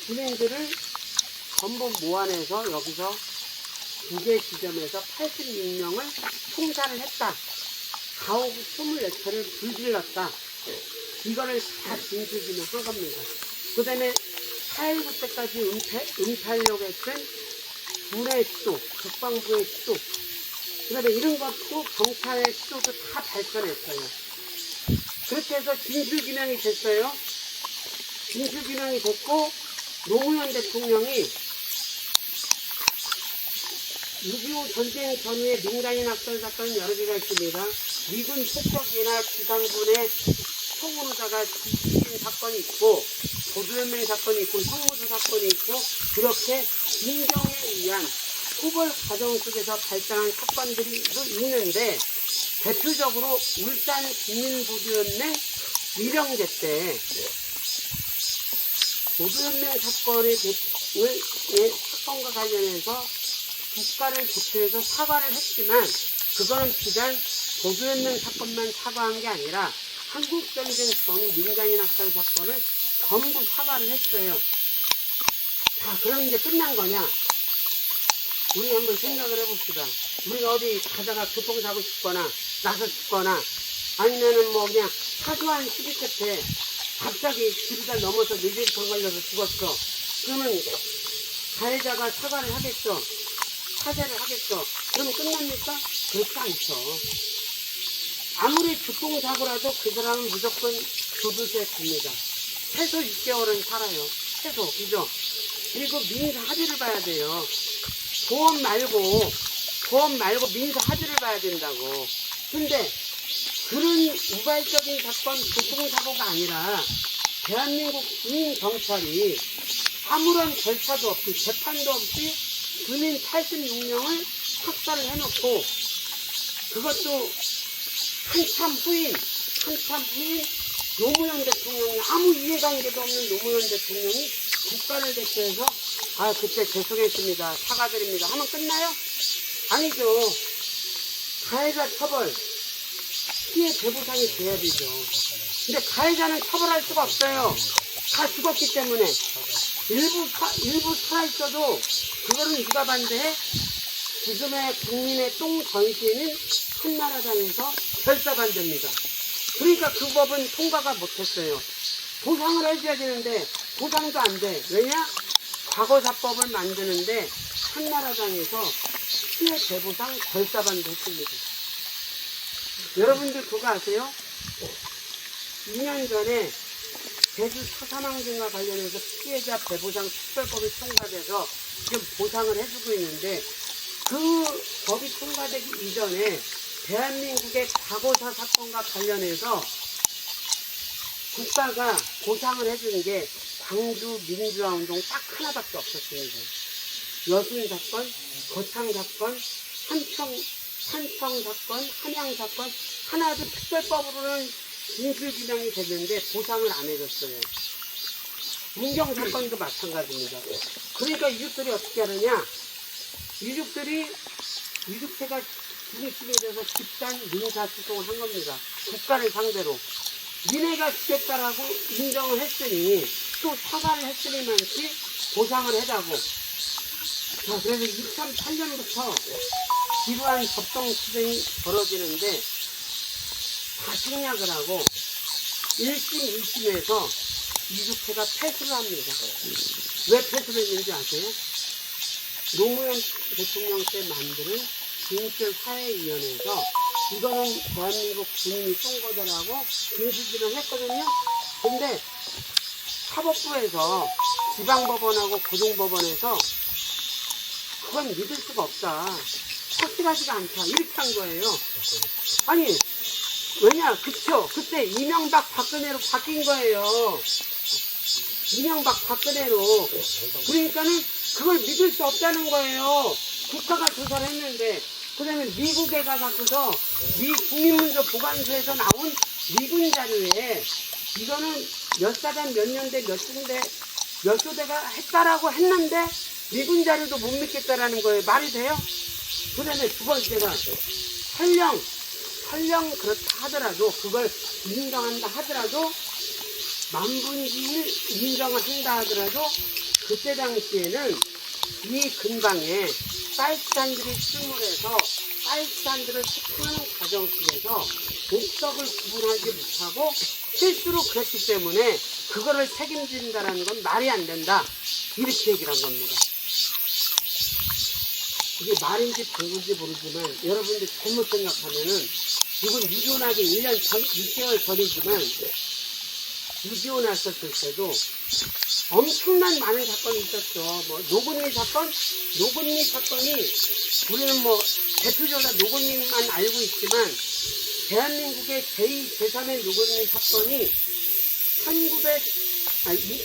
주민들을 전부 모아내서 여기서 두 개 지점에서 86명을 총살을 했다. 가옥 24채를 불질렀다. 이거를 다 진술규명한 겁니다. 그 다음에 4.19 때까지 은폐하려고 했던 군의 수도, 국방부의 수도, 그 다음에 이런 것도 경찰의 수도도 다 발견했어요. 그렇게 해서 진술규명이 됐어요. 진술규명이 됐고 노무현 대통령이 6.25 전쟁 전후에 민간인 학살 사건은 여러 개가 있습니다. 미군 폭격이나 지상군의 총으로다가 죽인 사건이 있고 보도연맹 사건이 있고 형무소 사건이 있고 그렇게 진정에 의한 후벌 과정 속에서 발생한 사건들이 있는데 대표적으로 울산 국민보도연맹 위령제 때 보도연맹 사건의 사건과 관련해서 국가를 대표해서 사과를 했지만 그거는 비단 보도연맹 사건만 사과한 게 아니라 한국전쟁 전후 민간인 학살 사건을 전부 사과를 했어요. 자, 그럼 이제 끝난 거냐? 우리 한번 생각을 해봅시다. 우리가 어디 가다가 교통사고 죽거나 나서 죽거나 아니면은 뭐 그냥 사소한 시비 끝에 갑자기 길을 넘어서 뇌졸중 걸려서 죽었어. 그러면 가해자가 사과를 하겠죠? 사죄를 하겠죠? 그러면 끝납니까? 그렇지 않죠. 아무리 교통사고라도 그 사람은 무조건 교도소에 갑니다. 최소 6개월은 살아요. 최소, 그죠? 그리고 민사 합의를 봐야 돼요. 보험 말고 민사 합의를 봐야 된다고. 근데 그런 우발적인 사건, 교통사고가 아니라 대한민국 군인 경찰이 아무런 절차도 없이 재판도 없이 군인 86명을 학살을 해놓고 그것도 한참 후인 노무현 대통령이 아무 이해관계도 없는 노무현 대통령이 국가를 대표해서 그때 죄송했습니다. 사과드립니다. 하면 끝나요? 아니죠. 가해자 처벌, 피해 배보상이 돼야 되죠. 근데 가해자는 처벌할 수가 없어요. 다 죽었기 때문에. 일부 살아있어도 그거는 누가 반대해? 지금의 국민의 똥 전신인 한나라당에서 결사반대입니다. 그러니까 그 법은 통과가 못했어요. 보상을 해줘야 되는데 보상도 안 돼. 왜냐? 과거사법을 만드는데 한나라당에서 피해 배보상 결사반대 했습니다. 여러분들 그거 아세요? 2년 전에 제주 사사망진과 관련해서 피해자 배보상 특별법이 통과돼서 지금 보상을 해주고 있는데 그 법이 통과되기 이전에 대한민국의 과거사 사건과 관련해서 국가가 보상을 해준 게 광주 민주화운동 딱 하나밖에 없었습니다. 여순 사건, 거창 사건, 산청 사건, 함양 사건 하나도 특별법으로는 진술규명이 됐는데 보상을 안 해줬어요. 문경 사건도 마찬가지입니다. 그러니까 유족들이 어떻게 하느냐? 유족회가 중심이 돼서 집단 민사소송을 한 겁니다. 국가를 상대로. 니네가 죽였다라고 인정을 했으니 또 사과를 했으니만치 보상을 해라고. 자, 그래서 2008년부터 지루한 법정투쟁이 벌어지는데 다 생략을 하고 1심, 2심에서 유족회가 패소를 합니다. 왜 패소를 했는지 아세요? 노무현 대통령 때 만드는 진실사회위원회에서 이거는 대한민국 국민이 쏜 거다라고 진실규명을 했거든요. 근데 사법부에서 지방법원하고 고등법원에서 그건 믿을 수가 없다. 확실하지가 않다. 이렇게 한 거예요. 아니, 왜냐? 그쵸? 그때 이명박 박근혜로 바뀐 거예요. 이명박 박근혜로. 그러니까는 그걸 믿을 수 없다는 거예요. 국가가 조사를 했는데. 그 다음에 미국에 가서서 미 국민문서 보관소에서 나온 미군 자료에 이거는 몇 사단 몇 년대 몇 중대 몇 소대가 했다라고 했는데 미군 자료도 못 믿겠다라는 거예요. 말이 돼요? 그 다음에 두 번째가 설령 그렇다 하더라도 그걸 인정한다 하더라도 만분지 1 인정을 한다 하더라도 그때 당시에는 이 근방에 사이트산들이 출몰해서 사이트산들을 체크하는 과정 속에서 목적을 구분하지 못하고 실수로 그랬기 때문에 그거를 책임진다라는 건 말이 안 된다. 이렇게 얘기를 한 겁니다. 이게 말인지 방구인지 모르지만 여러분들 잘못 생각하면은 이건 6.25나기 1년 전, 6개월 전이지만 6.25 났었을 때도 엄청난 많은 사건이 있었죠. 뭐 노건리 사건이 우리는 뭐 대표적으로 노건리만 알고 있지만 대한민국의 제2, 제3의 노건리 사건이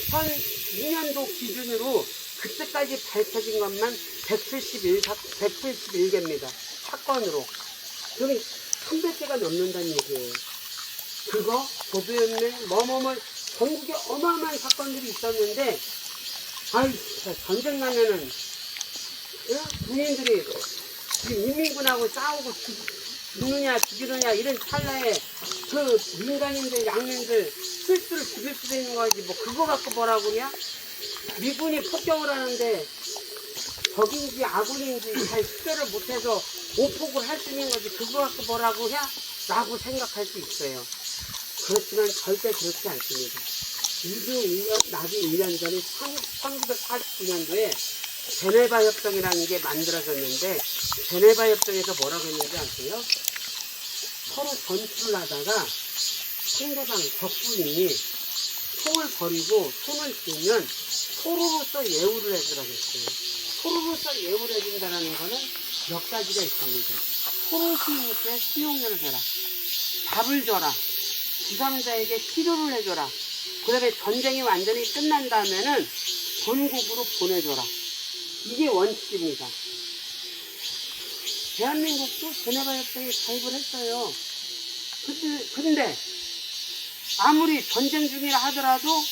2002년도 기준으로 그때까지 밝혀진 것만 171개입니다. 사건으로. 그러면 300개가 넘는다는 얘기예요. 그거, 보도연맹, 전국에 어마어마한 사건들이 있었는데, 아이, 전쟁 나면은, 군인들이 지금 인민군하고 싸우고 죽느냐, 죽이느냐, 이런 찰나에 그 민간인들, 양민들 실수를 죽일 수도 있는 거지. 뭐, 그거 갖고 뭐라고 그냐? 미군이 폭격을 하는데, 적인지 아군인지 잘 식별을 못해서 오폭을 할 수 있는 거지. 그거 갖고 뭐라고 해? 라고 생각할 수 있어요. 그렇지만 절대 그렇지 않습니다. 6.25 나기 1년 전에 1949년도에 제네바 협정이라는 게 만들어졌는데 제네바 협정에서 뭐라고 했는지 아세요? 서로 전투를 하다가 상대방 적군이 총을 버리고 손을 들면 소로로서 예우를 해주라고 했어요. 소로로서 예우를 해준다는 거는 몇 가지가 있습니다. 소로 시민께 수용료를 줘라. 밥을 줘라. 제3자에게 치료를 해줘라. 그 다음에 전쟁이 완전히 끝난 다음에는 본국으로 보내줘라. 이게 원칙입니다. 대한민국도 제네바 협정에 가입을 했어요. 근데 아무리 전쟁 중이라 하더라도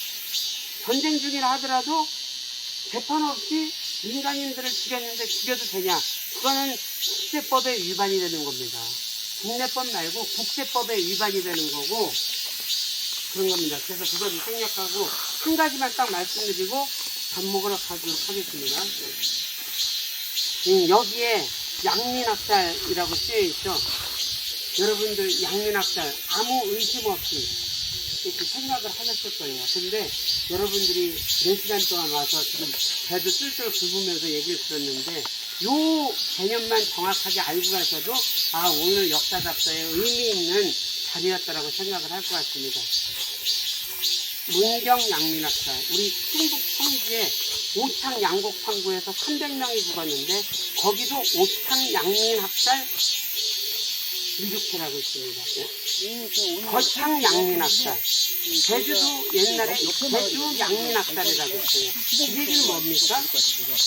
재판 없이 민간인들을 죽였는데 죽여도 되냐? 그거는 국제법에 위반이 되는 겁니다. 국내법 말고 국제법에 위반이 되는 거고 그런 겁니다. 그래서 그걸 생략하고 한 가지만 딱 말씀드리고 밥 먹으러 가도록 하겠습니다. 여기에 양민학살이라고 쓰여 있죠. 여러분들 양민학살 아무 의심 없이 이렇게 생각을 하셨을 거예요. 근데 여러분들이 4시간 동안 와서 지금 배도 뚫뚫 긁으면서 얘기를 들었는데 요 개념만 정확하게 알고 가셔도 아 오늘 역사답사에 의미 있는 자리였다라고 생각을 할 것 같습니다. 문경 양민학살 우리 충북 청주에 오창 양곡판구에서 300명이 죽었는데 거기도 오창 양민학살 미국회라고 있습니다. 거창 양민학살. 제주도 옛날에 제주 양민학살이라고 있어요. 이 얘기는 뭡니까?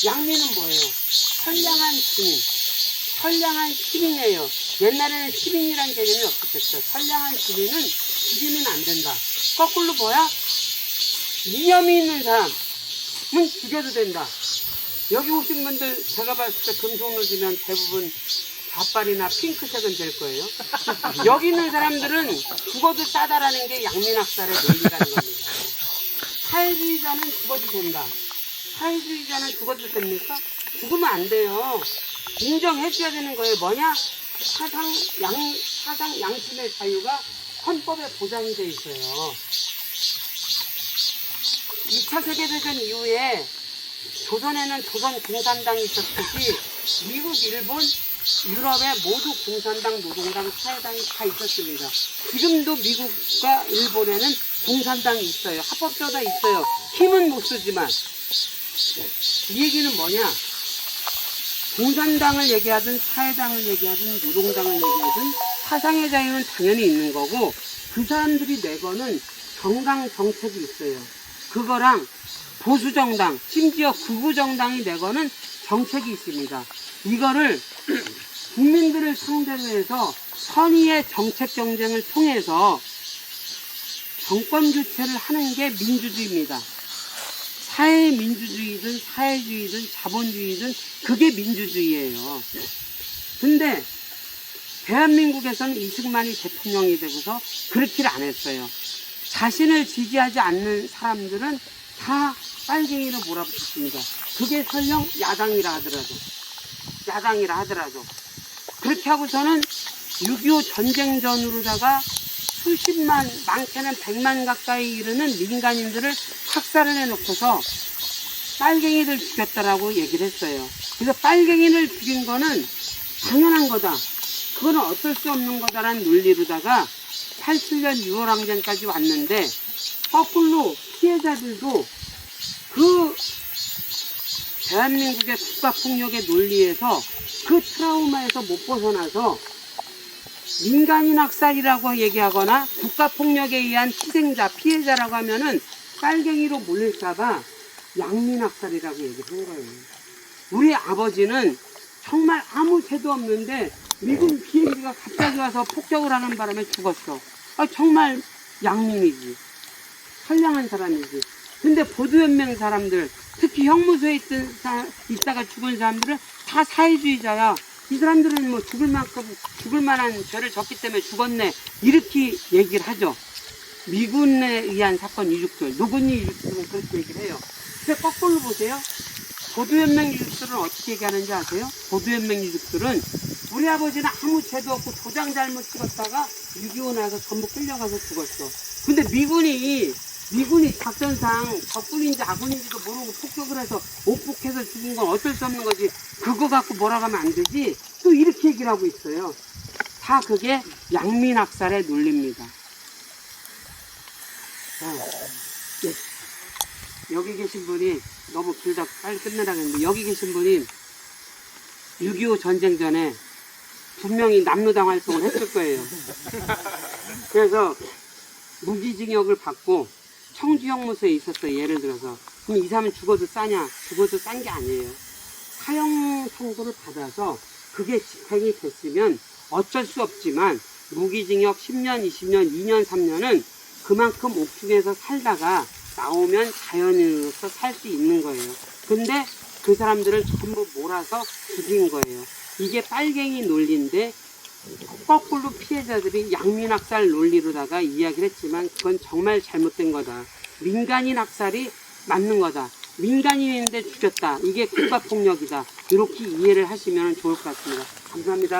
양민은 뭐예요? 선량한 시민. 선량한 시민이에요. 옛날에는 시민이란 개념이 없었겠죠. 선량한 시민은 죽이면 안 된다. 거꾸로 뭐야? 이념이 있는 사람은 죽여도 된다. 여기 오신 분들 제가 봤을 때 금속을 주면 대부분 잣발이나 핑크색은 될 거예요. 여기 있는 사람들은 죽어도 싸다라는 게 양민학살의 논리라는 겁니다. 사회주의자는 죽어도 된다. 사회주의자는 죽어도 됩니까? 죽으면 안 돼요. 인정해줘야 되는 거예요. 뭐냐? 사상 양심의 자유가 헌법에 보장이 돼 있어요. 2차 세계대전 이후에 조선에는 조선 공산당이 있었듯이 미국, 일본, 유럽에 모두 공산당, 노동당, 사회당이 다 있었습니다. 지금도 미국과 일본에는 공산당이 있어요. 합법적으로 다 있어요. 힘은 못 쓰지만. 이 얘기는 뭐냐? 공산당을 얘기하든 사회당을 얘기하든 노동당을 얘기하든 사상의 자유는 당연히 있는 거고 그 사람들이 내거는 정당 정책이 있어요. 그거랑 보수정당, 심지어 극우정당이 내거는 정책이 있습니다. 이거를 국민들을 상대로 해서 선의의 정책 경쟁을 통해서 정권 교체를 하는 게 민주주의입니다. 사회민주주의든 사회주의든 자본주의든 그게 민주주의예요. 근데 대한민국에서는 이승만이 대통령이 되고서 그렇게를 안 했어요. 자신을 지지하지 않는 사람들은 다 빨갱이로 몰아붙였습니다. 그게 설령 야당이라 하더라도 그렇게 하고서는 6.25 전쟁 전으로다가 수십만, 많게는 100만 가까이 이르는 민간인들을 학살을 해놓고서 빨갱이들 죽였다라고 얘기를 했어요. 그래서 빨갱이를 죽인 거는 당연한 거다. 그거는 어쩔 수 없는 거다라는 논리로다가 87년 6월 항쟁까지 왔는데 거꾸로 피해자들도 그 대한민국의 국가폭력의 논리에서 그 트라우마에서 못 벗어나서 민간인 학살이라고 얘기하거나 국가폭력에 의한 희생자, 피해자라고 하면은 빨갱이로 몰릴까봐 양민학살이라고 얘기를 한 거예요. 우리 아버지는 정말 아무 죄도 없는데 미군 비행기가 갑자기 와서 폭격을 하는 바람에 죽었어. 정말 양민이지. 선량한 사람이지. 근데 보도연맹 사람들, 특히 형무소에 있다가 죽은 사람들은 다 사회주의자야. 이 사람들은 뭐 죽을 만한 죄를 졌기 때문에 죽었네. 이렇게 얘기를 하죠. 미군에 의한 사건 유족들, 노근이 유족들은 그렇게 얘기를 해요. 근데 거꾸로 보세요. 보도연맹 유족들은 어떻게 얘기하는지 아세요? 보도연맹 유족들은 우리 아버지는 아무 죄도 없고 도장 잘못 찍었다가 6.25 나서 전부 끌려가서 죽었어. 근데 미군이 작전상 적군인지 아군인지도 모르고 폭격을 해서 옷복해서 죽은 건 어쩔 수 없는 거지. 그거 갖고 뭐라고 하면 안 되지. 또 이렇게 얘기를 하고 있어요. 다 그게 양민학살의 논리입니다. 네. 여기 계신 분이 너무 길다 빨리 끝내라고 했는데 여기 계신 분이 6.25 전쟁 전에 분명히 남로당 활동을 했을 거예요. 그래서 무기징역을 받고 청주형무소에 있었어요. 예를 들어서. 그럼 이 사람은 죽어도 싸냐? 죽어도 싼 게 아니에요. 사형 선고를 받아서 그게 집행이 됐으면 어쩔 수 없지만 무기징역 10년, 20년, 2년, 3년은 그만큼 옥중에서 살다가 나오면 자연인으로서 살 수 있는 거예요. 근데 그 사람들을 전부 몰아서 죽인 거예요. 이게 빨갱이 논리인데 거꾸로 피해자들이 양민학살 논리로다가 이야기를 했지만 그건 정말 잘못된 거다. 민간인 학살이 맞는 거다. 민간인인데 죽였다. 이게 국가폭력이다. 이렇게 이해를 하시면 좋을 것 같습니다. 감사합니다.